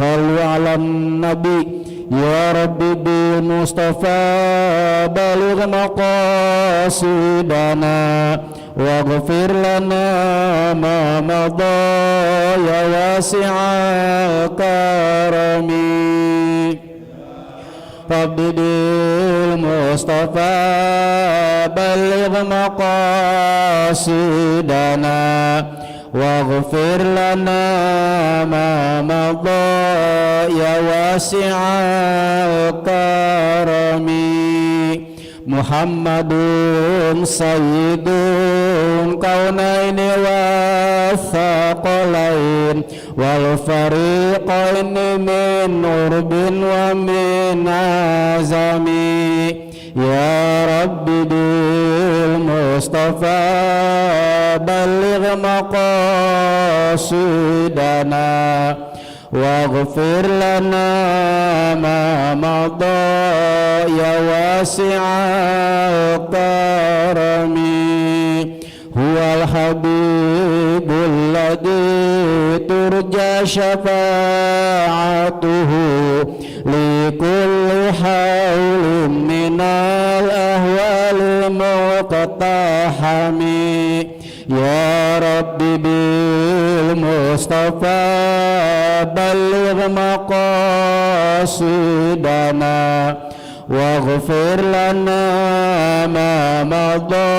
Sallu ala nabi ya rabbi bil mustafa baligh maqasidana waghfir lana ma madha ya wasi'al karami rabbi bil mustafa baligh maqasidana waghfir lana ma madha ya wasi'al karami Muhammadun sayyidun kaunaini wa thaqalain wal fariqaini min urbin wa min azami ya rabbi bil mustafa baligh maqasidana waghfir lana ma madha ya wasi'al karami huwal habibul ladzi turja syafa'atuhu li kulli haulin minal ahwali muqtahami ya rabbi bil mustafa baligh maqasidana waghfir lana ma madha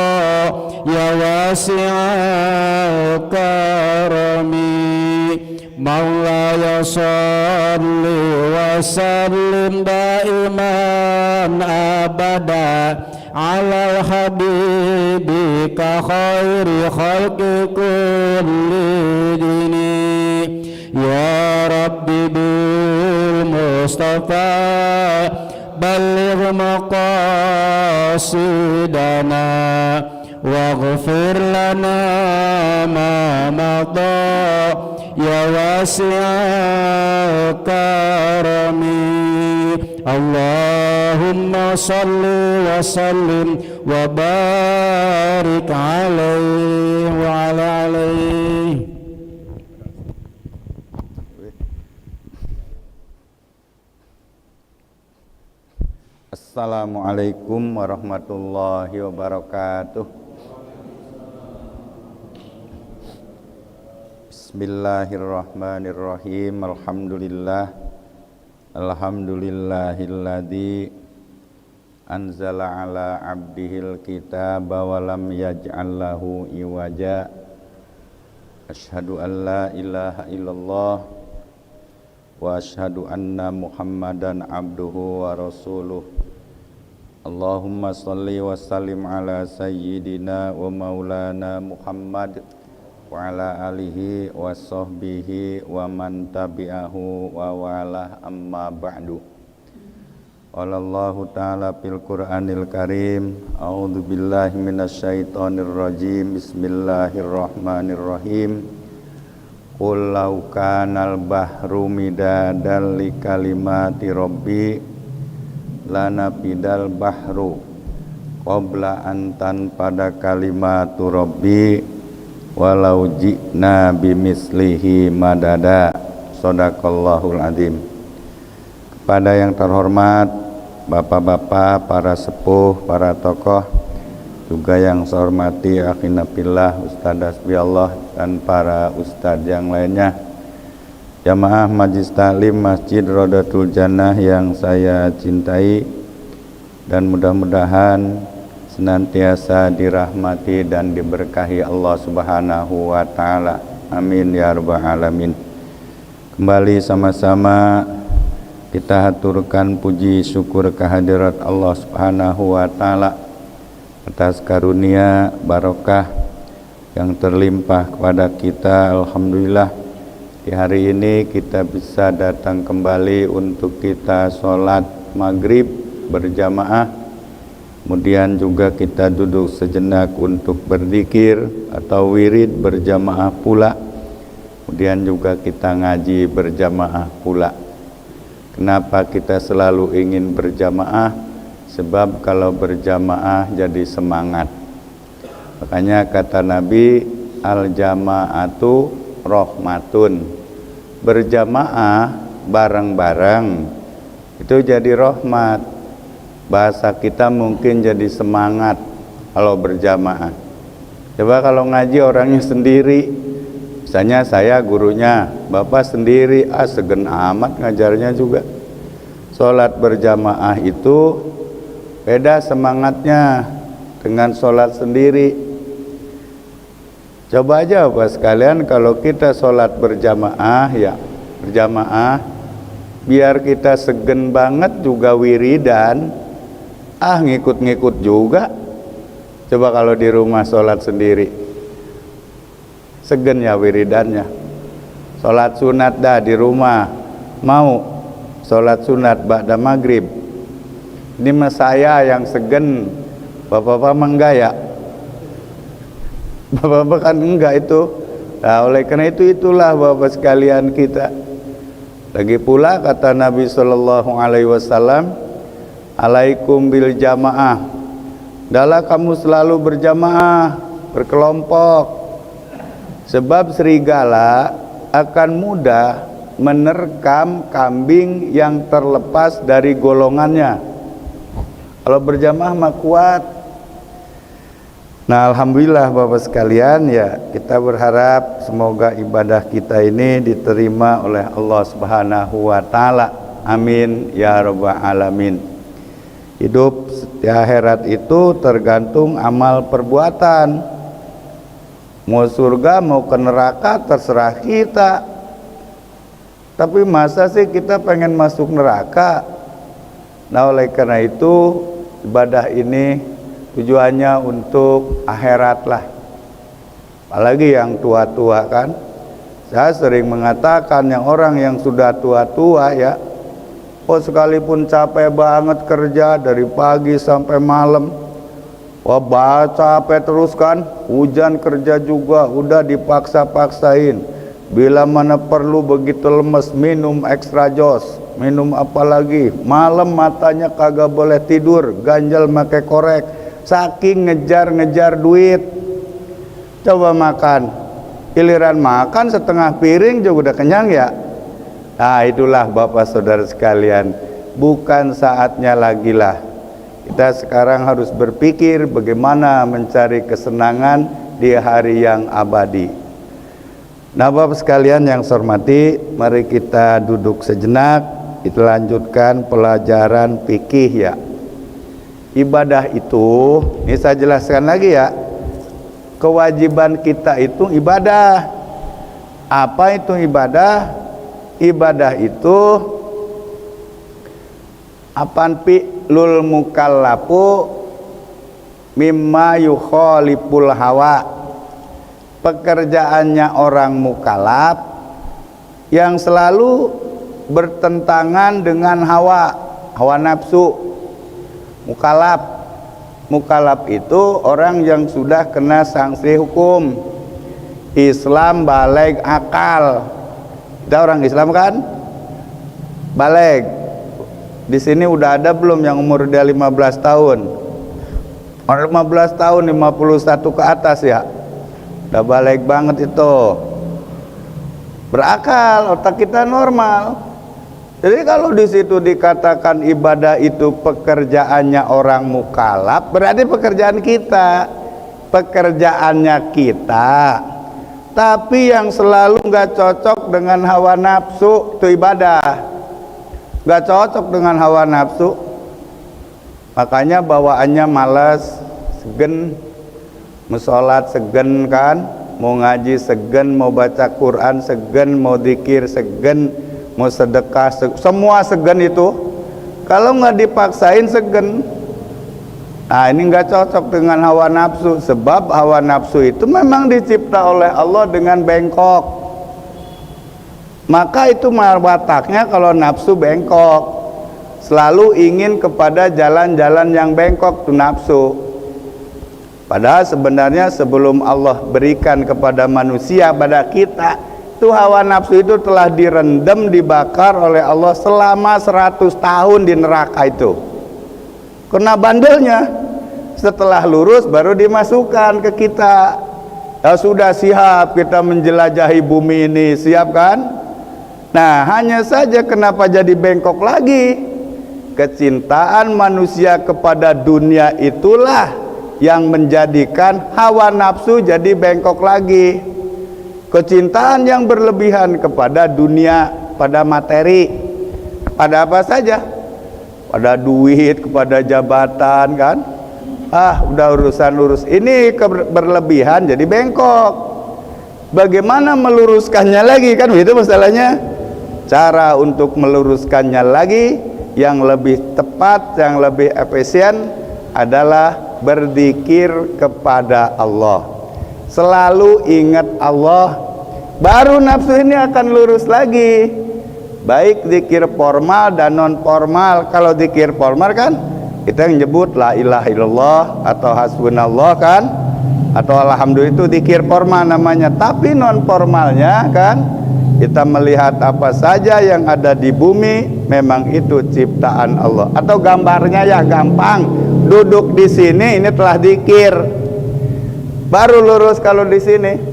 ya wasi'al karami Maulaya salli wa sallim daiman abada ala habibika khairi khalqi kulli dini ya rabbi bil mustafa baligh maqasidana waghfir lana ma madha ya wasi'al karami Allahumma salli wa sallim wa barik alaihi wa ala alaihi. Assalamualaikum warahmatullahi wabarakatuh. Bismillahirrahmanirrahim. Alhamdulillahilladzi anzala ala abdihil kitaba wa lam yaj'al lahu iwaja. Asyhadu an la ilaha illallah wa asyhadu anna Muhammadan abduhu wa rasuluh. Allahumma salli wa sallim ala sayyidina wa maulana Muhammad wa ala alihi wa sahbihi wa man tabi'ahu wa walah amma ba'du. Wallahu ta'ala fil Qur'anil Karim. A'udzu billahi minasyaitonir rajim. Bismillahirrahmanirrahim. Qul law kanal bahru midadan li kalimati rabbi lanafidal bahru qabla an tanfada kalimatu rabbi walau ji'na bimislihi madada. Shadaqallahul azim. Kepada yang terhormat bapak-bapak, para sepuh, para tokoh, juga yang saya hormati akhina fillah Ustadz Hasbiallah dan para ustadz yang lainnya, jamaah Majlis Taklim Masjid Rodatul Jannah yang saya cintai dan mudah-mudahan senantiasa dirahmati dan diberkahi Allah Subhanahu wa taala. Amin ya rabbal alamin. Kembali sama-sama kita haturkan puji syukur kehadirat Allah Subhanahu wa taala atas karunia barokah yang terlimpah kepada kita. Alhamdulillah di hari ini kita bisa datang kembali untuk kita sholat maghrib berjamaah. Kemudian juga kita duduk sejenak untuk berzikir atau wirid berjamaah pula. Kemudian juga kita ngaji berjamaah pula. Kenapa kita selalu ingin berjamaah? Sebab kalau berjamaah jadi semangat. Makanya kata Nabi, al-jama'atu rahmatun. Berjamaah bareng-bareng itu jadi rahmat. Bahasa kita mungkin jadi semangat kalau berjamaah. Coba kalau ngaji orangnya sendiri, misalnya saya gurunya, bapak sendiri, segen amat ngajarnya juga. Sholat berjamaah itu beda semangatnya dengan sholat sendiri. Coba aja Bapak sekalian, kalau kita sholat berjamaah ya berjamaah, biar kita segen banget juga wiridan, ngikut-ngikut juga. Coba kalau di rumah sholat sendiri, segen ya wiridannya. Sholat sunat dah di rumah, mau sholat sunat ba'da maghrib, ini mas saya yang segen, bapak-bapak enggak ya? Bapak-bapak kan enggak itu. Nah, oleh karena itulah bapak sekalian kita. Lagi pula kata Nabi Shallallahu Alaihi Wasallam, alaikum bil jamaah, adalah kamu selalu berjamaah, berkelompok, sebab serigala akan mudah menerkam kambing yang terlepas dari golongannya. Kalau berjamaah mah kuat. Nah, alhamdulillah Bapak sekalian, ya kita berharap semoga ibadah kita ini diterima oleh Allah Subhanahu wa taala. Amin ya rabbal alamin. Hidup di akhirat itu tergantung amal perbuatan. Mau surga mau ke neraka terserah kita. Tapi masa sih kita pengen masuk neraka? Nah, oleh karena itu ibadah ini tujuannya untuk akhirat lah. Apalagi yang tua-tua kan. Saya sering mengatakan yang orang yang sudah tua-tua ya, sekalipun capek banget kerja dari pagi sampai malam, capek terus kan, hujan kerja juga, udah dipaksa-paksain. Bila mana perlu begitu lemes, minum extra jos, minum apa lagi, malam matanya kagak boleh tidur, ganjal make korek, saking ngejar-ngejar duit. Coba makan, giliran makan setengah piring juga udah kenyang ya. Nah, itulah Bapak Saudara sekalian, bukan saatnya lagi lah. Kita sekarang harus berpikir bagaimana mencari kesenangan di hari yang abadi. Nah, Bapak sekalian yang saya hormati, mari kita duduk sejenak, kita lanjutkan pelajaran fikih ya. Ibadah itu, ini saya jelaskan lagi ya. Kewajiban kita itu ibadah. Apa itu ibadah? Ibadah itu apan fi'lul mukallafu mimma yukhaliful hawa. Pekerjaannya orang mukallaf yang selalu bertentangan dengan hawa nafsu. Mukallaf itu orang yang sudah kena sanksi hukum. Islam baligh akal. Kita orang Islam kan? Baligh. Di sini udah ada belum yang umur dia 15 tahun? Orang 15 tahun 51 ke atas ya. Udah baligh banget itu. Berakal, otak kita normal. Jadi kalau di situ dikatakan ibadah itu pekerjaannya orang mukallaf, berarti pekerjaan kita, pekerjaannya kita. Tapi yang selalu nggak cocok dengan hawa nafsu itu ibadah. Nggak cocok dengan hawa nafsu. Makanya bawaannya malas, segen, mau sholat segen kan, mau ngaji segen, mau baca Quran segen, mau dzikir segen, mau sedekah semua segen itu. Kalau nggak dipaksain segen. Nah, ini nggak cocok dengan hawa nafsu, sebab hawa nafsu itu memang dicipta oleh Allah dengan bengkok. Maka itu wataknya kalau nafsu bengkok, selalu ingin kepada jalan-jalan yang bengkok itu nafsu. Padahal sebenarnya sebelum Allah berikan kepada manusia, pada kita, itu hawa nafsu itu telah direndam, dibakar oleh Allah selama 100 tahun di neraka itu. Kena bandelnya. Setelah lurus baru dimasukkan ke kita. Ya sudah siap kita menjelajahi bumi ini, siap kan? Nah, hanya saja kenapa jadi bengkok lagi? Kecintaan manusia kepada dunia itulah yang menjadikan hawa nafsu jadi bengkok lagi. Kecintaan yang berlebihan kepada dunia, pada materi, pada apa saja, pada duit, kepada jabatan kan. Udah urus ini berlebihan jadi bengkok. Bagaimana meluruskannya lagi, kan itu masalahnya. Cara untuk meluruskannya lagi yang lebih tepat, yang lebih efisien adalah berzikir kepada Allah. Selalu ingat Allah, baru nafsu ini akan lurus lagi. Baik zikir formal dan non formal. Kalau zikir formal kan kita yang nyebut la ilaha illallah atau hasbunallah kan, atau alhamdulillah, itu zikir formal namanya. Tapi non formalnya kan kita melihat apa saja yang ada di bumi memang itu ciptaan Allah. Atau gambarnya ya gampang, duduk di sini ini telah zikir, baru lurus kalau di sini.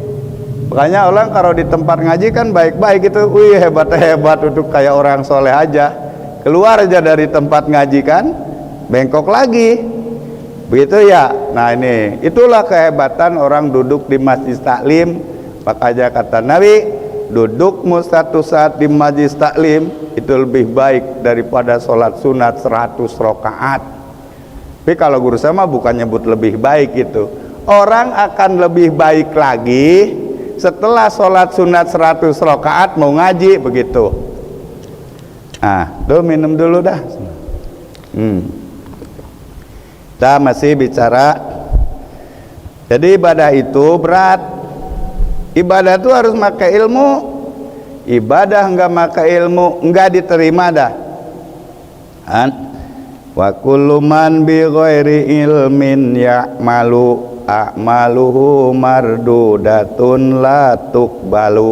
Makanya orang kalau di tempat ngaji kan baik-baik gitu, wih hebat duduk kayak orang soleh aja. Keluar aja dari tempat ngaji kan bengkok lagi, begitu ya. Nah ini itulah kehebatan orang duduk di masjid taklim. Makanya kata Nabi, dudukmu satu saat di majlis taklim itu lebih baik daripada sholat sunat 100 rakaat. Tapi kalau guru sama bukan nyebut lebih baik itu. Orang akan lebih baik lagi setelah sholat sunat 100 rakaat mau ngaji, begitu. Tuh minum dulu dah. Kita masih bicara. Jadi ibadah itu berat. Ibadah itu harus pakai ilmu. Ibadah enggak pakai ilmu enggak diterima dah. Wa kullu man bi ghairi ilmin ya'malu a'maluhu mardudatun la tuqbalu.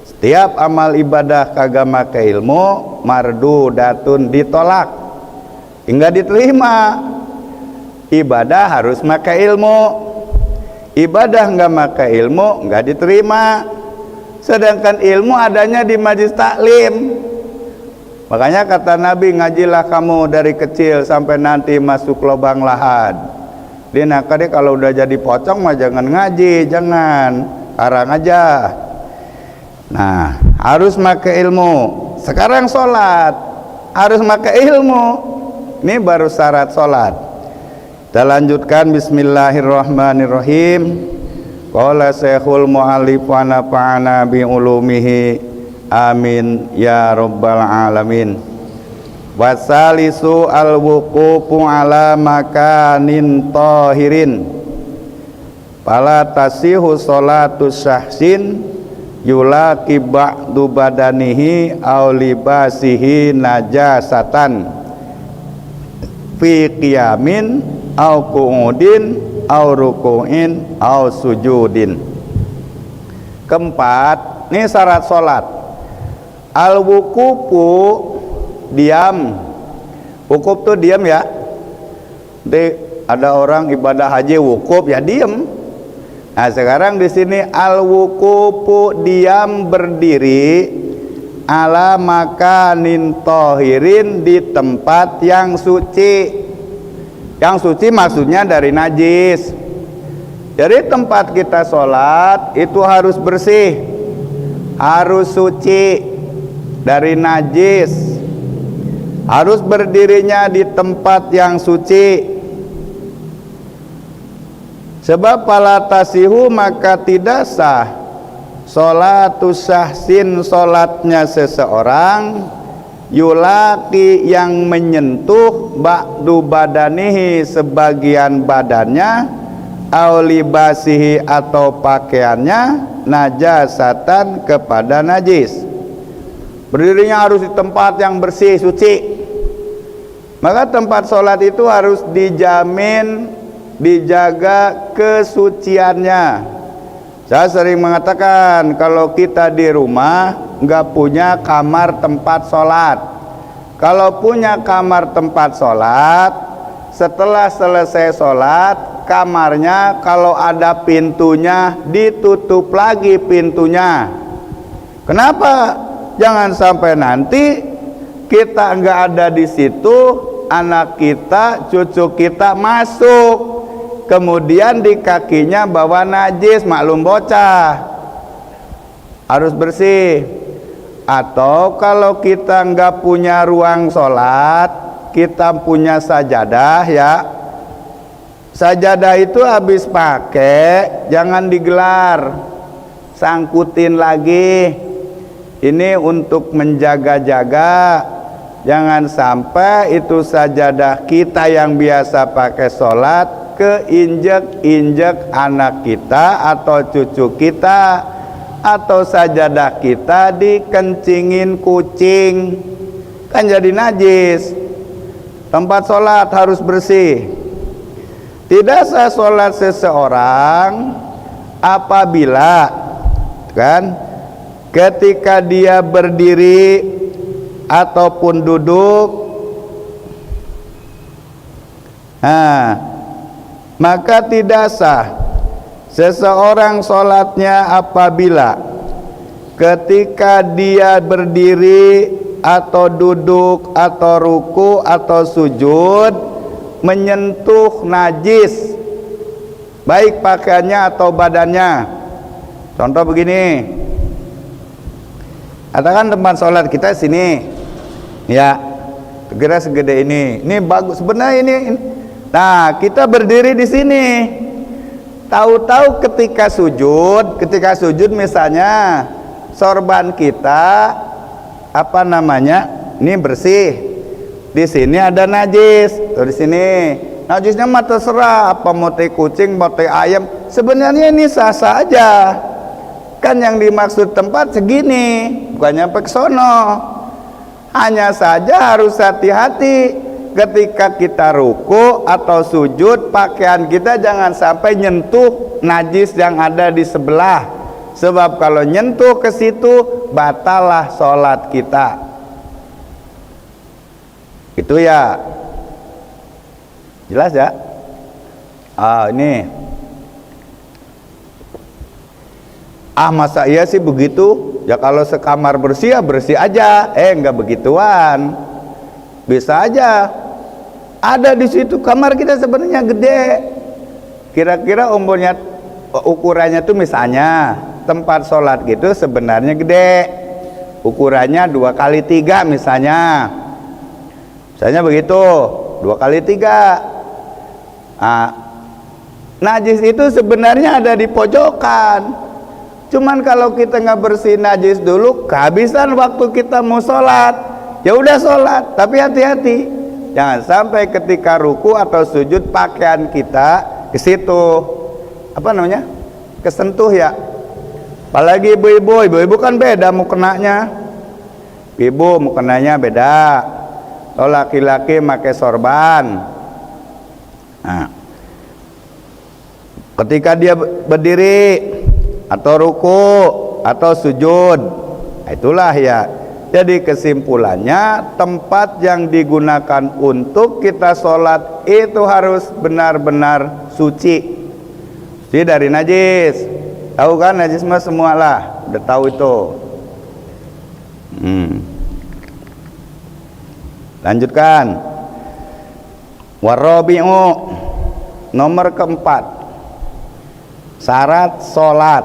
Setiap amal ibadah kagak make ilmu mardudatun, ditolak, enggak diterima. Ibadah harus make ilmu. Ibadah enggak make ilmu enggak diterima. Sedangkan ilmu adanya di majlis taklim. Makanya kata Nabi, ngajilah kamu dari kecil sampai nanti masuk lubang lahat. Dia nakade kalau udah jadi pocong mah jangan ngaji, jangan, karang aja. Nah, harus pakai ilmu. Sekarang sholat harus pakai ilmu. Ini baru syarat sholat. Kita lanjutkan. Bismillahirrahmanirrahim. Qala Syekhul Mu'allif wa nafa'ana bi ulumihi, amin ya rabbal alamin. Wasalisu al-wuqufu ala makanin tahirin fala tasihu sholatu syahsin yulaki ba'du badanihi aw libasihi najasatan fi qiyamin aw qu'udin aw ruku'in aw sujudin. Keempat, ini syarat sholat. Al-wuqufu, diam. Wukuf tuh diam ya. Jadi ada orang ibadah haji wukuf ya diam. Nah sekarang di sini al-wuqufu, diam berdiri ala makanin tohirin, di tempat yang suci. Yang suci maksudnya dari najis. Jadi tempat kita sholat itu harus bersih, harus suci dari najis. Harus berdirinya di tempat yang suci. Sebab fala tasihu, maka tidak sah sholatu syahsin, sholatnya seseorang yulaki, yang menyentuh ba'du badanihi, sebagian badannya, aulibasihi, atau pakaiannya, najasatan, kepada najis. Berdirinya harus di tempat yang bersih, suci. Maka tempat sholat itu harus dijamin, dijaga kesuciannya. Saya sering mengatakan, kalau kita di rumah nggak punya kamar tempat sholat, kalau punya kamar tempat sholat, setelah selesai sholat, kamarnya kalau ada pintunya ditutup lagi pintunya. Kenapa? Jangan sampai nanti kita nggak ada di situ, anak kita, cucu kita masuk, kemudian di kakinya bawa najis, maklum bocah, harus bersih. Atau kalau kita nggak punya ruang sholat, kita punya sajadah ya. Sajadah itu habis pakai jangan digelar, sangkutin lagi. Ini untuk menjaga-jaga, jangan sampai itu sajadah kita yang biasa pakai sholat keinjek-injek anak kita atau cucu kita, atau sajadah kita dikencingin kucing, kan jadi najis. Tempat sholat harus bersih. Tidak sah sholat seseorang apabila kan ketika dia berdiri ataupun duduk, maka tidak sah seseorang sholatnya apabila ketika dia berdiri atau duduk atau ruku atau sujud menyentuh najis, baik pakaiannya atau badannya. Contoh begini, katakan tempat sholat kita sini ya, kira segede ini bagus sebenarnya ini. Nah, kita berdiri di sini, tahu-tahu ketika sujud misalnya sorban kita ini bersih, di sini ada najis, tuh di sini najisnya mah terserah, apa mau teh kucing mau teh ayam, sebenarnya ini sah-sah aja, kan yang dimaksud tempat segini bukan nyampe ke sono. Hanya saja harus hati-hati ketika kita ruku atau sujud, pakaian kita jangan sampai nyentuh najis yang ada di sebelah, sebab kalau nyentuh ke situ batalah sholat kita. Itu ya, jelas ya. Ini masa iya sih begitu ya, kalau sekamar bersih ya bersih aja. Enggak begituan, bisa aja ada di situ kamar kita sebenarnya gede, kira-kira umurnya ukurannya tuh misalnya tempat sholat gitu sebenarnya gede, ukurannya 2x3 misalnya begitu, 2x3. Najis itu sebenarnya ada di pojokan, cuman kalau kita nggak bersih najis dulu, kehabisan waktu kita mau sholat. Ya udah sholat, tapi hati-hati, jangan sampai ketika ruku atau sujud pakaian kita ke situ kesentuh ya. Apalagi ibu-ibu kan beda mukenanya, ibu mukenanya beda. Kalau laki-laki pakai sorban, ketika dia berdiri atau ruku atau sujud, itulah ya. Jadi kesimpulannya, tempat yang digunakan untuk kita sholat itu harus benar-benar suci dari najis. Tahu kan najis mah semua lah, udah tahu itu. Lanjutkan. Warabi'u, nomor keempat, syarat sholat,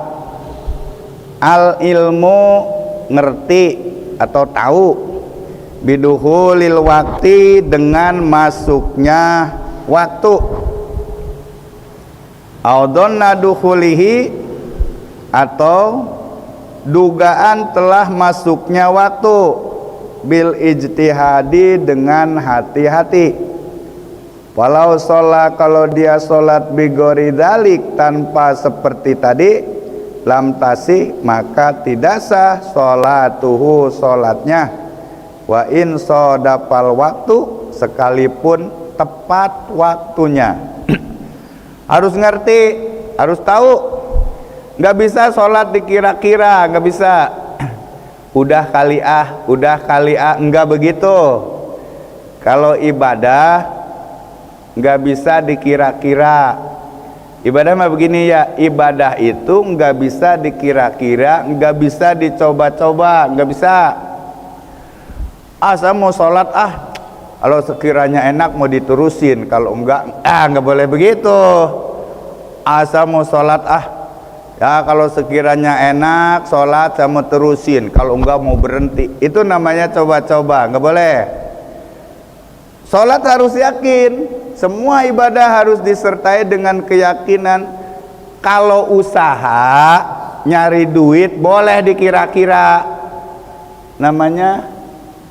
al ilmu, ngerti atau tahu, biduhulil waktu, dengan masuknya waktu, audonna duhulihi, atau dugaan telah masuknya waktu, bil ijtihadi, dengan hati-hati. Walau sholat, kalau dia sholat bigori dalik, tanpa seperti tadi, lam tasih, maka tidak sah sholatuhu, sholatnya. Wa in sodapal waktu, sekalipun tepat waktunya. Harus ngerti, harus tahu. Nggak bisa sholat dikira-kira, nggak bisa. Udah kali enggak begitu. Kalau ibadah nggak bisa dikira-kira. Ibadah mah begini ya, ibadah itu nggak bisa dikira-kira, nggak bisa dicoba-coba, nggak bisa. Saya mau sholat kalau sekiranya enak mau diterusin, kalau enggak nggak boleh begitu. Saya mau sholat ya kalau sekiranya enak sholat saya mau terusin, kalau enggak mau berhenti. Itu namanya coba-coba, nggak boleh. Sholat harus yakin, semua ibadah harus disertai dengan keyakinan. Kalau usaha nyari duit boleh dikira-kira, namanya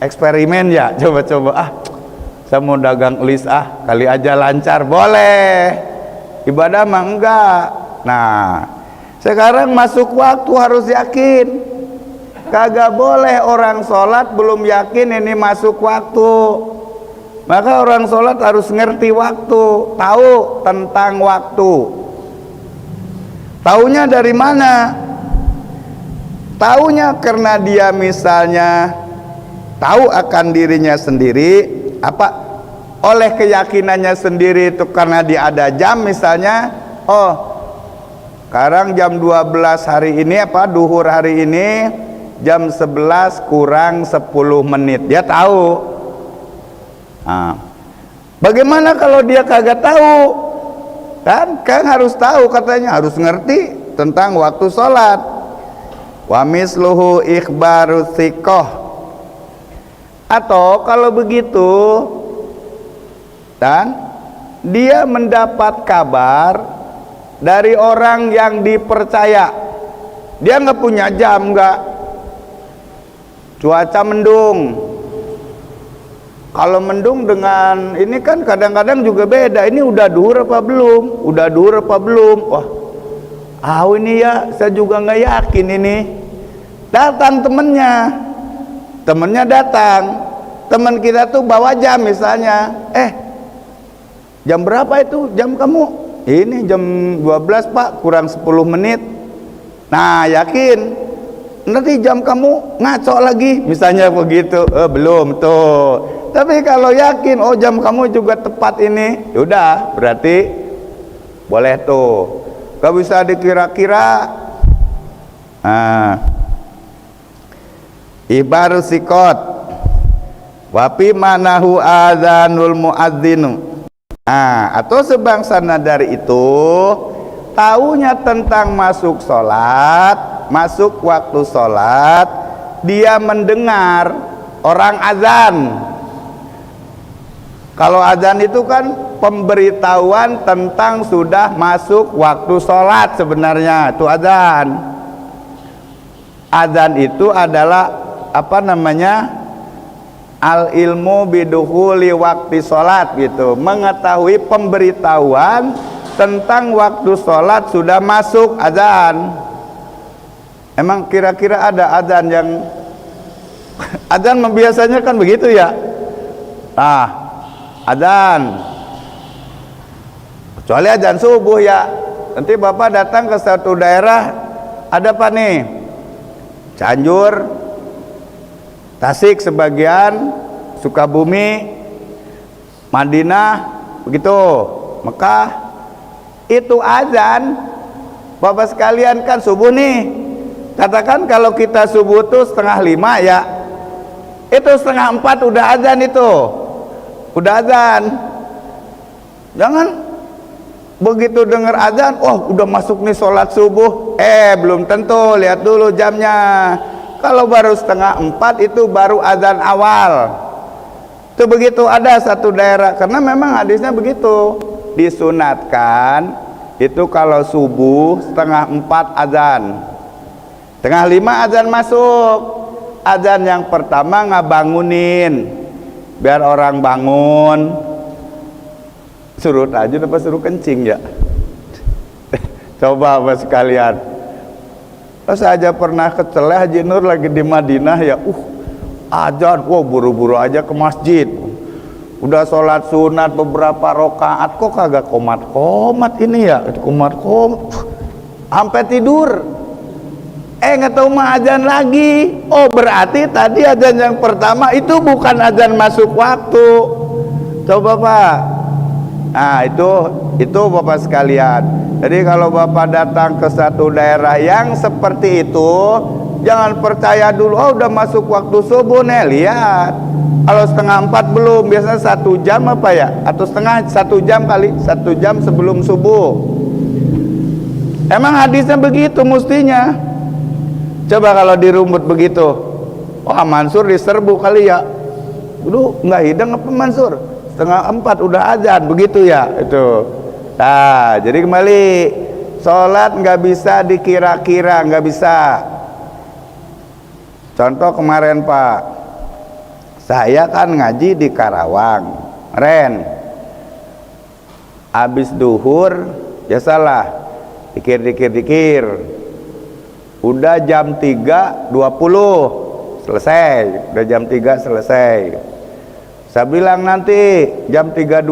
eksperimen ya, coba-coba. Saya mau dagang elis kali aja lancar, boleh. Ibadah mah enggak. Nah, sekarang masuk waktu harus yakin. Kagak boleh orang sholat belum yakin ini masuk waktu. Maka orang sholat harus ngerti waktu, tahu tentang waktu. Taunya dari mana? Taunya karena dia misalnya tahu akan dirinya sendiri, oleh keyakinannya sendiri itu karena dia ada jam misalnya, sekarang jam 12 hari ini duhur hari ini jam 11 kurang 10 menit, dia tahu. Bagaimana kalau dia kagak tahu? Kan harus tahu, katanya harus ngerti tentang waktu sholat. Wa misluhu ikhbaru thiqah. Atau kalau begitu dan dia mendapat kabar dari orang yang dipercaya, dia nggak punya jam, cuaca mendung. Kalau mendung dengan ini kan kadang-kadang juga beda. Ini udah duhur apa belum? Udah duhur apa belum? Wah, ini ya saya juga nggak yakin ini. Datang temennya datang. Teman kita tuh bawa jam misalnya. Jam berapa itu? Jam kamu? Ini jam 12 Pak, kurang 10 menit. Nah, yakin. Nanti jam kamu ngaco lagi, misalnya begitu. Belum tuh. Tapi kalau yakin, jam kamu juga tepat ini, yaudah, berarti boleh tuh. Gak bisa dikira-kira. Ibaru sikot wapi manahu adzanul muadzinu. Atau sebangsana dari itu, taunya tentang masuk sholat, masuk waktu sholat, dia mendengar orang azan. Kalau azan itu kan pemberitahuan tentang sudah masuk waktu sholat, sebenarnya itu azan. Azan itu adalah al ilmu biduhuli waktu sholat gitu, mengetahui pemberitahuan tentang waktu sholat sudah masuk azan. Emang kira-kira ada azan yang azan biasanya kan begitu ya? Azan, kecuali azan subuh ya. Nanti Bapak datang ke satu daerah, ada apa nih? Cianjur, Tasik sebagian, Sukabumi, Madinah, begitu, Mekah. Itu azan. Bapak sekalian kan subuh nih. Katakan kalau kita subuh tuh 4:30 ya, itu 3:30 udah azan itu. Udah azan. Jangan begitu dengar azan, udah masuk nih sholat subuh. Belum tentu, lihat dulu jamnya. Kalau baru 3:30 itu baru azan awal. Itu begitu, ada satu daerah, karena memang hadisnya begitu, disunatkan itu kalau subuh 3:30 azan, 4:30 azan masuk. Azan yang pertama ngabangunin, biar orang bangun. Suruh tahajud apa suruh kencing ya? Coba Bapak sekalian. Saya aja pernah keceleh Haji Nur lagi di Madinah ya. Azan, buru-buru aja ke masjid. Udah sholat sunat beberapa rakaat kok kagak komat-komat ini ya, komat-komat. Sampai tidur. Nggak tahu mah azan lagi. Berarti tadi azan yang pertama itu bukan azan masuk waktu. Coba Pak. Itu Bapak sekalian. Jadi kalau Bapak datang ke satu daerah yang seperti itu, jangan percaya dulu udah masuk waktu subuh nih, lihat Kalau setengah 4 belum, biasanya 1 jam apa ya, atau setengah 1 jam kali, 1 jam sebelum subuh. Emang hadisnya begitu mestinya. Coba kalau dirumut begitu, wah Mansur diserbu kali ya. Dulu nggak hidang apa Mansur? Setengah 4 udah azan, begitu ya itu. Nah, jadi kembali, sholat nggak bisa dikira-kira, nggak bisa. Contoh kemarin Pak, saya kan ngaji di Karawang, Ren. Habis duhur, ya salah, dikir. Udah jam 3.20 selesai, udah jam 3 selesai. Saya bilang nanti jam 3.20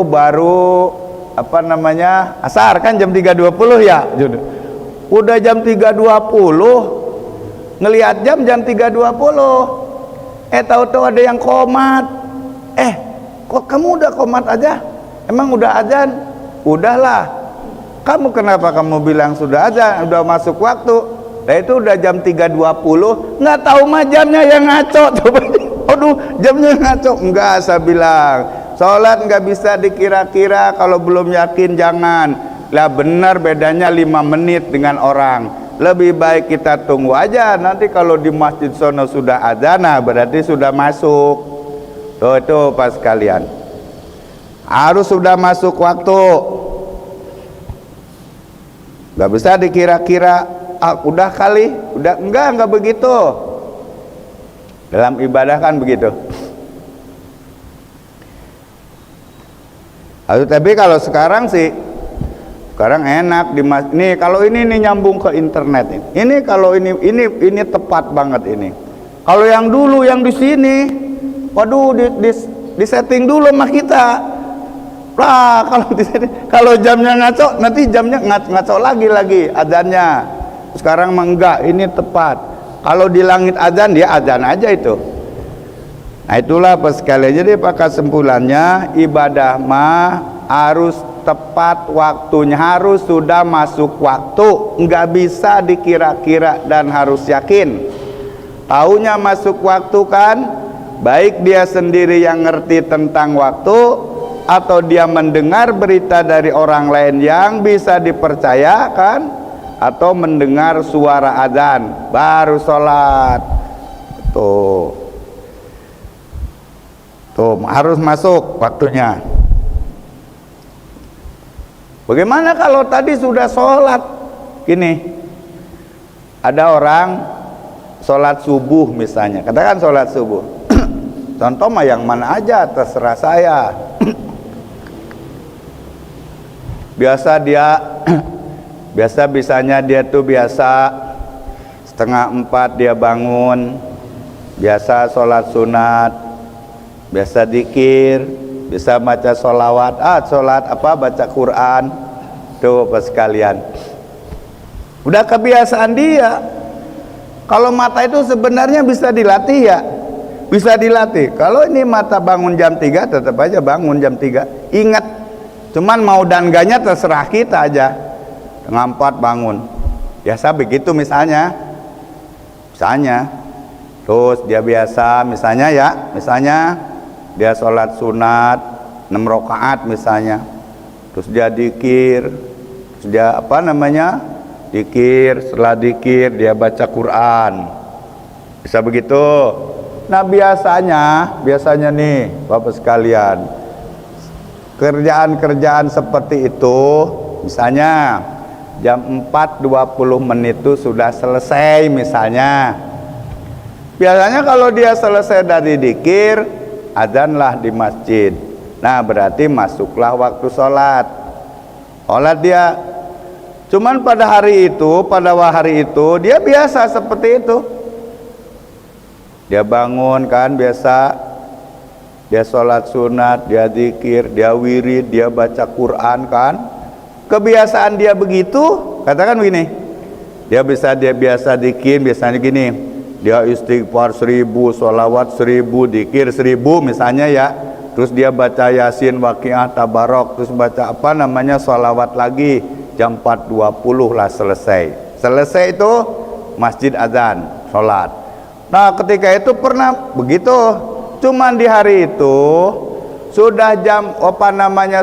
baru apa namanya asar, kan jam 3.20 ya. Udah jam 3.20 ngelihat jam 3.20, tahu-tahu ada yang komat. Kok kamu udah komat aja? Emang udah azan? Udahlah. Kamu kenapa kamu bilang sudah azan, udah masuk waktu? Nah itu udah jam 3.20, nggak tahu mah jamnya yang ngaco. Aduh, jamnya ngaco. Enggak, saya bilang sholat nggak bisa dikira-kira, kalau belum yakin jangan. Lah benar bedanya 5 menit dengan orang. Lebih baik kita tunggu aja, nanti kalau di masjid sono sudah azan, nah berarti sudah masuk. Tuh itu pas kalian harus sudah masuk waktu, nggak bisa dikira-kira. Udah kali, udah enggak begitu. Dalam ibadah kan begitu. Tapi kalau sekarang sih, sekarang enak di nih kalau ini nyambung ke internet ini. Ini kalau ini tepat banget ini. Kalau yang dulu yang di sini, waduh di setting dulu sama kita. Lah kalau jamnya ngaco, nanti jamnya ngaco lagi azannya. Sekarang mah enggak, ini tepat. Kalau di langit azan, dia azan aja itu. Nah itulah pas sekali. Jadi pakai kesimpulannya, ibadah mah harus tepat waktunya, harus sudah masuk waktu, nggak bisa dikira-kira dan harus yakin. Taunya masuk waktu kan, baik dia sendiri yang ngerti tentang waktu, atau dia mendengar berita dari orang lain yang bisa dipercayakan, atau mendengar suara azan baru sholat. Tuh harus masuk waktunya. Bagaimana kalau tadi sudah sholat gini, ada orang sholat subuh misalnya, katakan sholat subuh. Contoh mah yang mana aja terserah saya. Biasanya dia tuh biasa 3:30 dia bangun, biasa sholat sunat, biasa dzikir, bisa baca sholawat, baca Quran. Tuh pas sekalian, udah kebiasaan dia. Kalau mata itu sebenarnya bisa dilatih ya, bisa dilatih. Kalau ini mata bangun jam 3, tetap aja bangun jam 3. Ingat, cuman mau dan enggaknya terserah kita aja. 3:30 bangun, biasa begitu misalnya, terus dia biasa misalnya dia sholat sunat 6 rakaat misalnya, terus dia dzikir, terus dia dzikir, setelah dzikir dia baca Quran, bisa begitu. Nah biasanya nih Bapak sekalian, kerjaan seperti itu misalnya jam 4.20 itu sudah selesai misalnya. Biasanya kalau dia selesai dari dzikir, azanlah di masjid. Nah berarti masuklah waktu sholat dia. Cuman pada hari itu dia biasa seperti itu. Dia bangun kan biasa, dia sholat sunat, dia dzikir, dia wirid, dia baca Quran kan. Kebiasaan dia begitu, katakan begini, dia biasa dzikir, biasanya gini, dia istighfar 1000, sholawat 1000, dzikir 1000 misalnya ya, terus dia baca Yasin, Waqiah, Tabarok, terus baca sholawat lagi, jam 4.20 lah selesai itu masjid azan, sholat. Nah ketika itu pernah begitu, Cuman di hari itu sudah jam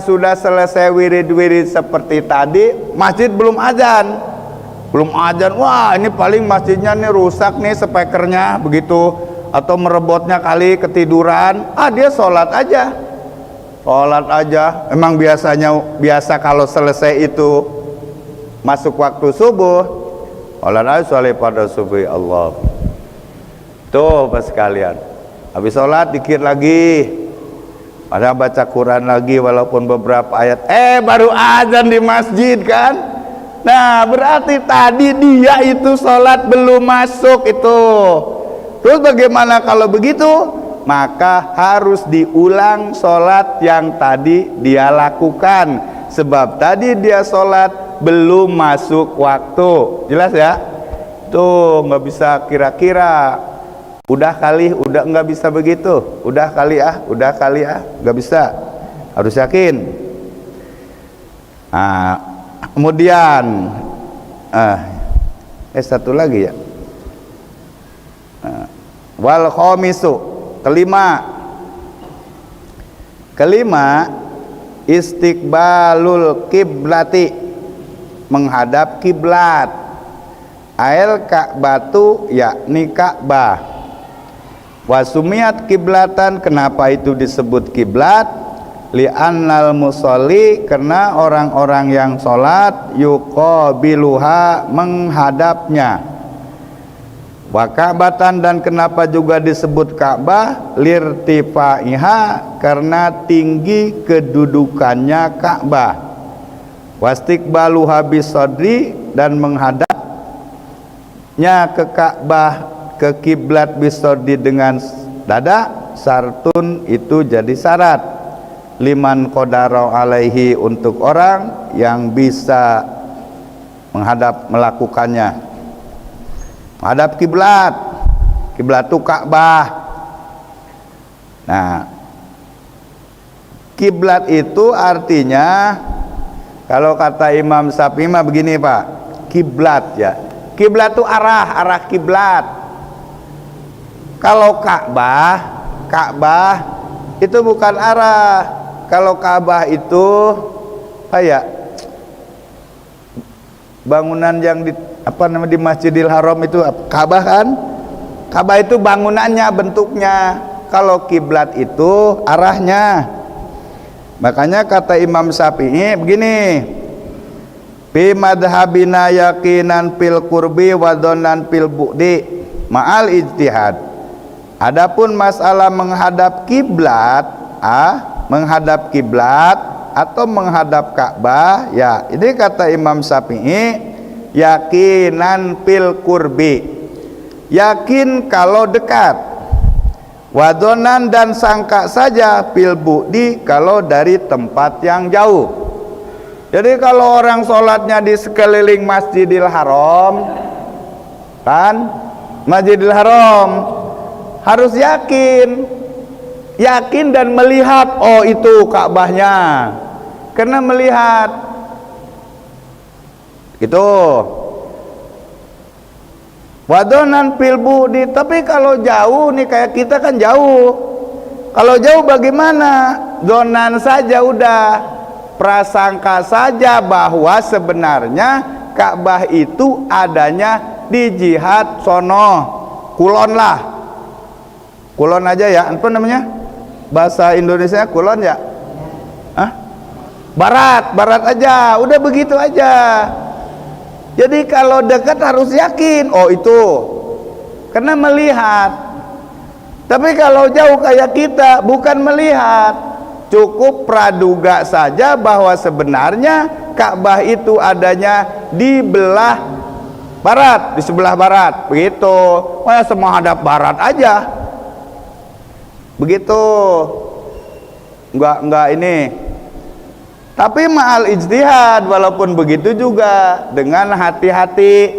sudah selesai wirid-wirid seperti tadi, masjid belum azan. Belum azan. Wah, ini paling masjidnya nih rusak nih speakernya begitu, atau merebotnya kali ketiduran. Dia sholat aja. Sholat aja. Emang biasa kalau selesai itu masuk waktu subuh, sholat pada subuh Allah. Tuh Bapak sekalian, habis sholat dikir lagi, ada baca Quran lagi walaupun beberapa ayat, baru azan di masjid kan. Nah berarti tadi dia itu sholat belum masuk itu. Terus bagaimana kalau begitu? Maka harus diulang sholat yang tadi dia lakukan, sebab tadi dia sholat belum masuk waktu. Jelas ya? Tuh nggak bisa kira-kira, udah nggak bisa begitu, udah kali nggak bisa, harus yakin. Kemudian satu lagi ya, wal khamisu, kelima istiqbalul kiblati, menghadap kiblat. Ail Ka'batu, yakni Ka'bah. Wasumiat kiblatan, kenapa itu disebut kiblat? Li'annal musolli, karena orang-orang yang sholat yuqabiluha, menghadapnya. Wa Ka'batan, dan kenapa juga disebut Ka'bah? Lirtifaiha, karena tinggi kedudukannya Ka'bah. Wastiqbaluha bisodri, dan menghadapnya ke Ka'bah, ke kiblat bisodri dengan dada, sartun, itu jadi syarat. Liman qadara alaihi, untuk orang yang bisa melakukannya. Menghadap kiblat, kiblat itu Ka'bah. Nah, kiblat itu artinya, kalau kata Imam Syafi'i mah begini Pak, kiblat ya, kiblat itu arah kiblat. Kalau Ka'bah itu bukan arah. Kalau Ka'bah itu kayak bangunan yang di Masjidil Haram itu, Ka'bah kan? Ka'bah itu bangunannya, bentuknya. Kalau kiblat itu arahnya. Makanya kata Imam Syafi'i begini, fi madhabina yaqinan fil qurbi wa dhannan fil bu'di ma'al ijtihad. Adapun masalah menghadap kiblat, menghadap kiblat atau menghadap Ka'bah, ya ini kata Imam Syafi'i, yakinan fil qurbi, yakin kalau dekat, wadonan, dan sangka saja fil bu'di, kalau dari tempat yang jauh. Jadi kalau orang sholatnya di sekeliling Masjidil Haram kan, Masjidil Haram, harus yakin dan melihat, oh itu Ka'bahnya, karena melihat itu. Wadonan fil bu'di, tapi kalau jauh nih, kayak kita kan jauh. Kalau jauh bagaimana? Donan saja udah, prasangka saja bahwa sebenarnya Ka'bah itu adanya di jihad sono, kulon lah, kulon aja ya, apa namanya bahasa Indonesia, kulon ya, barat aja, udah begitu aja. Jadi kalau dekat harus yakin, oh itu, karena melihat. Tapi kalau jauh kayak kita, bukan melihat, cukup praduga saja bahwa sebenarnya Ka'bah itu adanya di belah barat, di sebelah barat, begitu. Semua hadap barat aja, begitu. Enggak ini. Tapi ma'al ijtihad, walaupun begitu juga dengan hati-hati,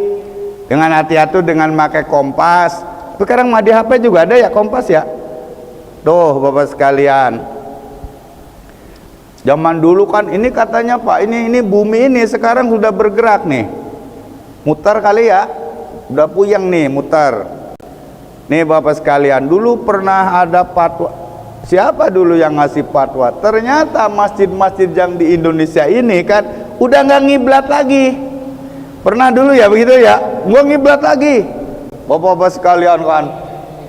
dengan pakai kompas. Sekarang mah di HP juga ada ya kompas ya. Tuh Bapak sekalian, zaman dulu kan ini katanya Pak, ini bumi ini sekarang sudah bergerak nih, muter kali ya, udah puyeng nih muter. Nih Bapak sekalian, dulu pernah ada fatwa. Siapa dulu yang ngasih fatwa? Ternyata masjid-masjid yang di Indonesia ini kan udah nggak ngiblat lagi. Pernah dulu ya begitu ya, nggak ngiblat lagi. Bapak-bapak sekalian kan,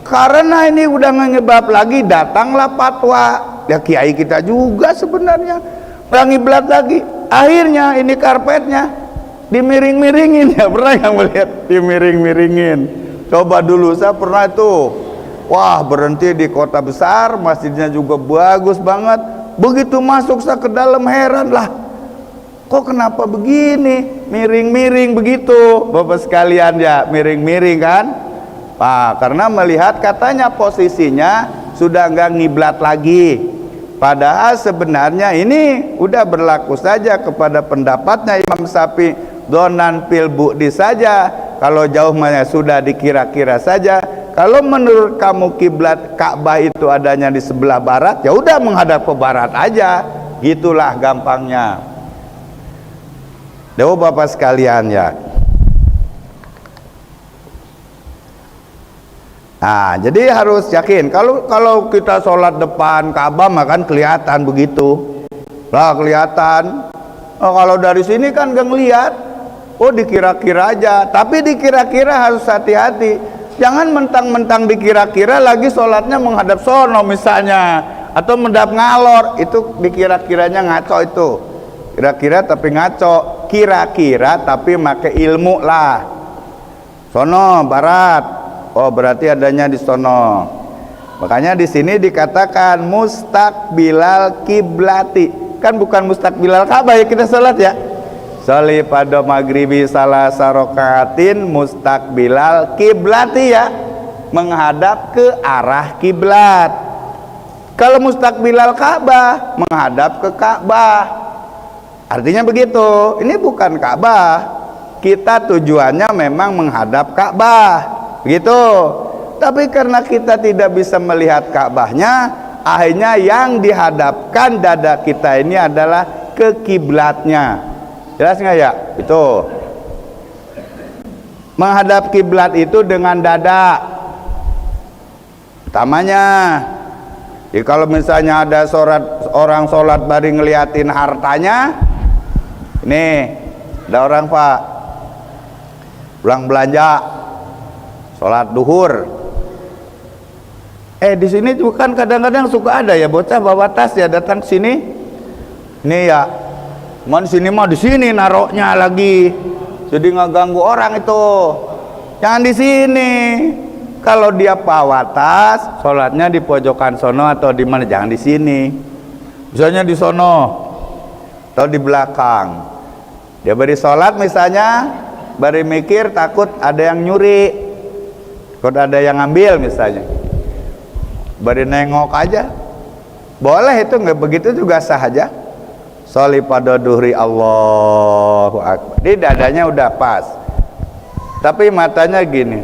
karena ini udah nggak ngiblat lagi, datanglah fatwa. Ya kiai kita juga sebenarnya nggak ngiblat lagi. Akhirnya ini karpetnya dimiring-miringin, ya pernah yang melihat dimiring-miringin? Coba dulu saya pernah tuh, wah berhenti di kota besar, masjidnya juga bagus banget. Begitu masuk saya ke dalam heran lah, kok kenapa begini, miring-miring begitu Bapak sekalian ya, miring-miring kan? Nah, karena melihat katanya posisinya sudah nggak ngiblat lagi. Padahal sebenarnya ini udah berlaku saja kepada pendapatnya Imam Syafi'i, donan fil bu'di saja. Kalau jauh mana sudah dikira-kira saja. Kalau menurut kamu kiblat Ka'bah itu adanya di sebelah barat, ya udah menghadap ke barat aja. Gitulah gampangnya. Dewa Bapak sekalian ya. Nah, jadi harus yakin. Kalau kita sholat depan Ka'bah makan kelihatan begitu. Lah kelihatan. Oh, kalau dari sini kan gak ngelihat. Oh dikira-kira aja, tapi dikira-kira harus hati-hati. Jangan mentang-mentang dikira-kira lagi sholatnya menghadap sono misalnya, atau menghadap ngalor, itu dikira-kiranya ngaco itu. Kira-kira tapi ngaco, kira-kira tapi make ilmu lah. Sono barat, oh berarti adanya di sono. Makanya di sini dikatakan mustaqbilal kiblati, kan bukan mustaqbilal Ka'bah ya kita sholat ya. Sholli pada maghribi salah sarokaatin mustaqbilal kiblati ya, menghadap ke arah kiblat. Kalau mustaqbilal Ka'bah menghadap ke Ka'bah, artinya begitu. Ini bukan Ka'bah, kita tujuannya memang menghadap Ka'bah begitu. Tapi karena kita tidak bisa melihat Ka'bahnya, akhirnya yang dihadapkan dada kita ini adalah ke kiblatnya. Jelas nggak ya? Itu menghadap kiblat itu dengan dada. Utamanya, ya kalau misalnya ada orang sholat bari ngeliatin hartanya, nih ada orang Pak pulang belanja, sholat duhur. Di sini juga kan kadang-kadang suka ada ya bocah bawa tas ya datang sini, ini ya. Man sini mah di sini naroknya lagi, jadi nggak ganggu orang itu. Jangan di sini. Kalau dia bawa tas, sholatnya di pojokan sono atau di mana? Jangan di sini. Misalnya di sono atau di belakang. Dia beri sholat misalnya, beri mikir takut ada yang nyuri, takut ada yang ngambil misalnya. Beri nengok aja, boleh itu nggak begitu juga sah aja. Sholli pada duhri Allahu Akbar. Di dadanya udah pas, tapi matanya gini.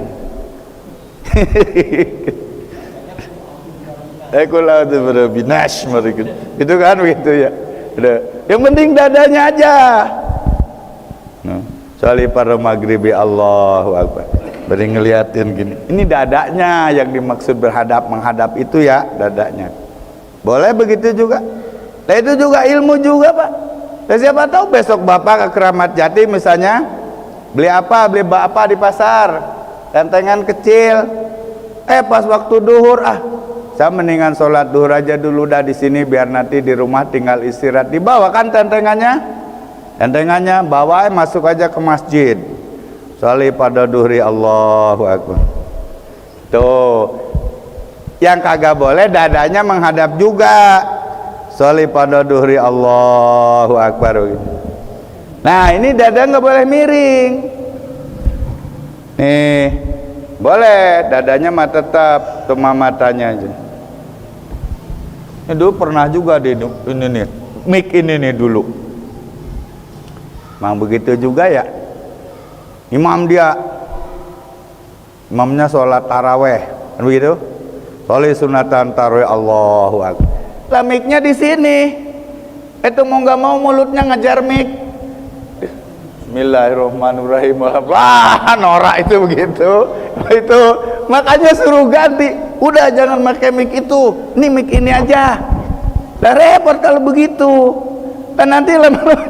Itu kan begitu ya. Udah. Yang penting dadanya aja. Sholli pada maghribi Allahu Akbar. Beri ngeliatin gini. Ini dadanya yang dimaksud menghadap itu ya, dadanya. Boleh begitu juga. Nah itu juga ilmu juga Pak. Dan siapa tahu besok Bapak ke Keramat Jati misalnya beli apa di pasar, tentengan kecil. Pas waktu duhur saya mendingan sholat duhur aja dulu dah di sini biar nanti di rumah tinggal istirahat. Dibawa kan tentengannya bawa masuk aja ke masjid. Sholli pada duhri Allahu Akbar. Tuh. Yang kagak boleh dadanya menghadap juga. Sholli pada duhri Allahu Akbar. Nah ini dada nggak boleh miring. Nih boleh dadanya mah tetap cuma matanya aja. Ini dulu pernah juga di ini nih mic ini nih dulu. Memang begitu juga ya. Imamnya sholat taraweh begitu. Sholli sunatan taraweh Allahu Akbar. Miknya di sini, itu mau nggak mau mulutnya ngejar mik, Bismillahirrahmanirrahim. Wah, norak itu begitu. Itu makanya suruh ganti. Udah jangan pakai mic itu. Nih mic ini aja. Udah repot kalau begitu. Kan nanti lama-lama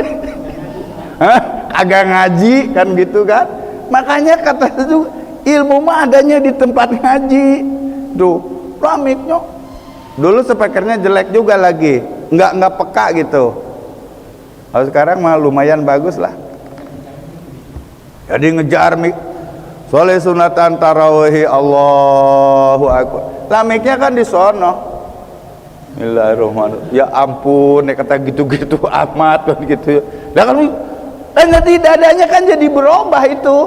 agak ngaji kan gitu kan. Makanya kata itu ilmu mah adanya di tempat ngaji. Tuh, miknya dulu speakernya jelek juga lagi. Enggak peka gitu. Kalau sekarang mah lumayan bagus lah. Jadi ngejar mik. Soleh sunatan tarawih Allahu Akbar. Lah miknya kan di sono. Bismillahirrahmanirrahim. Ya ampun, kata gitu-gitu amat kan gitu. Lah kan nanti dadanya kan jadi berubah itu.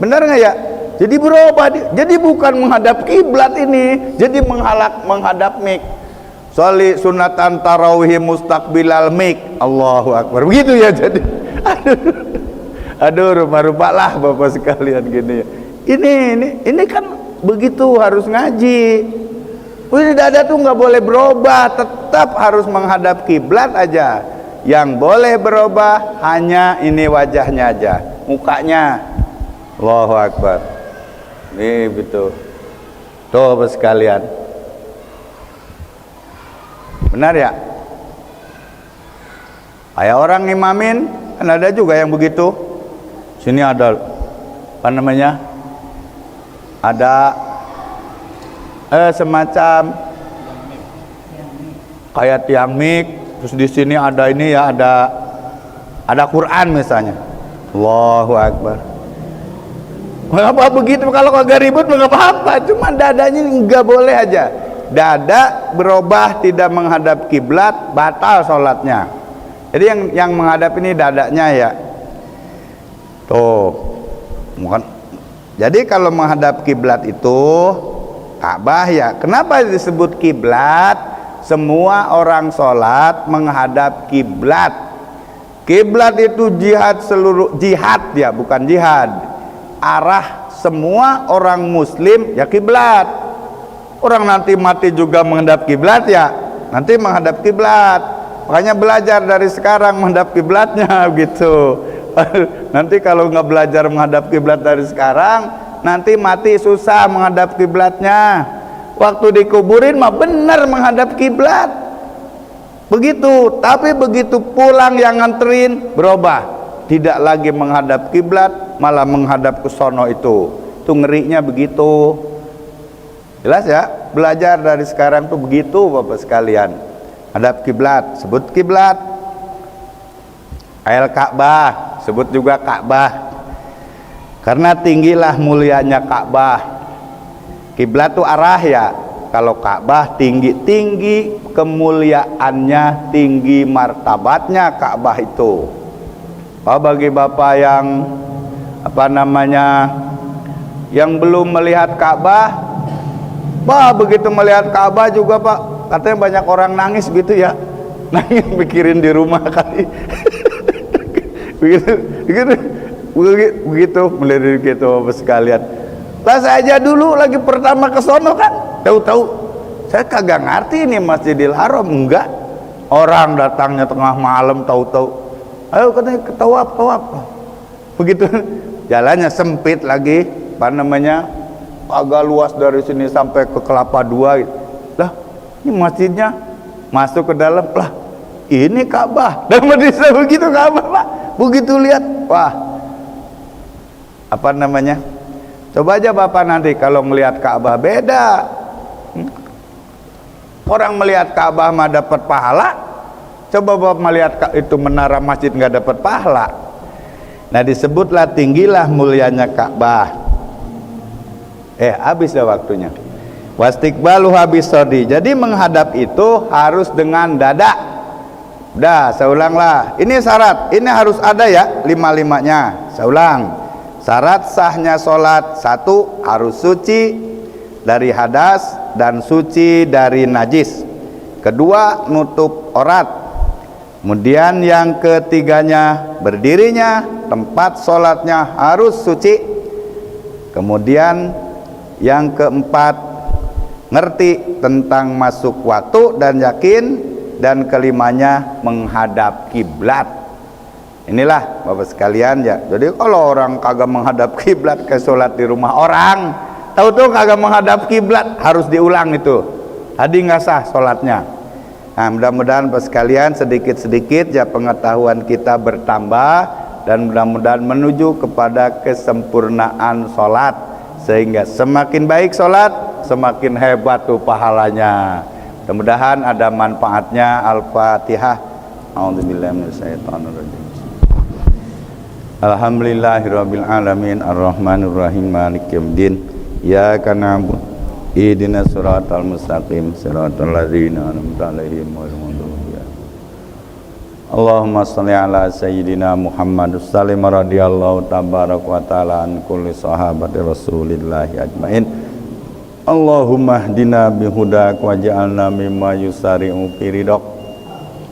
Benar nggak ya? Jadi berubah. Jadi bukan menghadap kiblat ini, jadi menghadap mik. Sholli sunatan tarawih mustaqbilal mik. Allahu Akbar. Begitu ya jadi. Aduh, rupa-rupa lah Bapak sekalian gini ya. Ini kan begitu harus ngaji. Wih, dada tuh nggak boleh berubah, tetap harus menghadap kiblat aja. Yang boleh berubah hanya ini wajahnya aja, mukanya. Allahu Akbar. Nih betul. Tuh Bapak sekalian. Benar ya? Kayak orang imamin, kan ada juga yang begitu. Sini ada apa namanya? Ada semacam kayak tiang mik, terus di sini ada ini ya, ada Quran misalnya. Allahu Akbar. Mengapa begitu? Kalau kagak ribut nggak apa-apa, cuma dadanya nggak boleh aja. Dada berubah tidak menghadap kiblat, batal sholatnya. Jadi yang menghadap ini dadanya ya. Tuh, bukan. Jadi kalau menghadap kiblat itu Ka'bah ya. Kenapa disebut kiblat? Semua orang sholat menghadap kiblat. Kiblat itu jihad ya, bukan jihad. Arah semua orang muslim ya kiblat. Orang nanti mati juga menghadap kiblat ya, nanti menghadap kiblat. Makanya belajar dari sekarang menghadap kiblatnya gitu. Nanti kalau nggak belajar menghadap kiblat dari sekarang, nanti mati susah menghadap kiblatnya. Waktu dikuburin mah benar menghadap kiblat. Begitu, tapi begitu pulang yang nganterin berubah. Tidak lagi menghadap kiblat, malah menghadap ke sono itu. Itu ngerinya begitu. Jelas ya? Belajar dari sekarang tuh begitu Bapak sekalian. Hadap kiblat, sebut kiblat. Al Ka'bah, sebut juga Ka'bah. Karena tinggilah mulianya Ka'bah. Kiblat tuh arah ya. Kalau Ka'bah tinggi kemuliaannya, tinggi martabatnya Ka'bah itu. Bagi Bapak yang apa namanya, yang belum melihat Ka'bah, begitu melihat Ka'bah juga Pak, katanya banyak orang nangis gitu ya. Nangis mikirin di rumah kali. begitu melihat gitu Bapak sekalian. Lah saya dulu lagi pertama ke sono kan, tahu-tahu saya kagak ngerti ini Masjidil Haram, enggak. Orang datangnya tengah malam, tahu-tahu ayo katanya tawaf. Begitu jalannya sempit lagi, apa namanya, agak luas dari sini sampai ke Kelapa II gitu. Lah ini masjidnya, masuk ke dalam, lah ini Ka'bah. Dan bisa begitu Ka'bah Pak. Begitu lihat, wah, apa namanya, coba aja Bapak nanti kalau melihat Ka'bah beda. Orang melihat Ka'bah mah dapat pahala, coba Bapak melihat itu menara masjid nggak dapat pahala. Nah disebutlah tinggilah mulianya Ka'bah. Habis dah waktunya. Wastiqbalu habis sodi. Jadi menghadap itu harus dengan dada. Udah, saya ulang lah. Ini syarat, ini harus ada ya, 5-5-nya. Saya ulang. Syarat sahnya sholat: 1. Harus suci dari hadas dan suci dari najis. 2. Nutup aurat. Kemudian yang ketiganya, berdirinya, tempat sholatnya harus suci. Kemudian yang keempat, ngerti tentang masuk waktu dan yakin. Dan kelimanya, menghadap kiblat. Inilah Bapak sekalian ya. Jadi kalau orang kagak menghadap kiblat ke sholat di rumah orang, tahu tuh kagak menghadap kiblat, harus diulang itu. Tadi nggak sah sholatnya. Nah, mudah-mudahan Bapak sekalian sedikit-sedikit ya pengetahuan kita bertambah dan mudah-mudahan menuju kepada kesempurnaan sholat, sehingga semakin baik sholat semakin hebat tuh pahalanya. Mudah-mudahan ada manfaatnya. Al-Fatihah. A'udzubillahi minasyaitonirrajim. Alhamdulillahirabbil alamin arrahmanirrahim maliki yaumiddin. Iyyaka na'budu ihdinas siratal mustaqim siratal ladzina an'amta 'alaihim ghairil maghdubi 'alaihim. Allahumma shalli ala sayyidina Muhammad sallim radhiyallahu tabaraka wa ta'ala an kulli sahabati Rasulillahi ajmain. Allahumma hdina bihudak waj'alna mimma yusari'u fi ridaq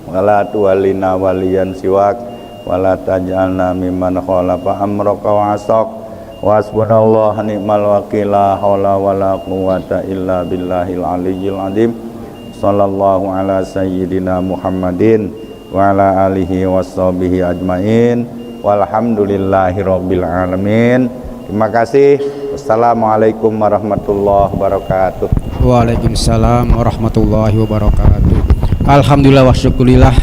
wa la tuwallina waliyan siwak wala taj'alna mimman khalafa amraka wa asaq wasbunallahu ni'mal wakil la haula wala quwwata illa billahil aliyyil azim. Sallallahu ala sayyidina Muhammadin wa ala alihi washabihi ajmain walhamdulillahi rabbil alamin. Terima kasih. Wassalamualaikum warahmatullahi wabarakatuh. Waalaikumsalam warahmatullahi wabarakatuh. Alhamdulillah wa syukurillah.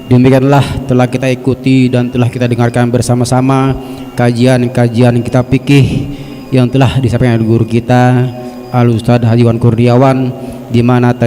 Demikianlah telah kita ikuti dan telah kita dengarkan bersama-sama kajian-kajian kita fikih yang telah disampaikan oleh guru kita Al Ustadz Haji Wan Kurniawan, di mana tadi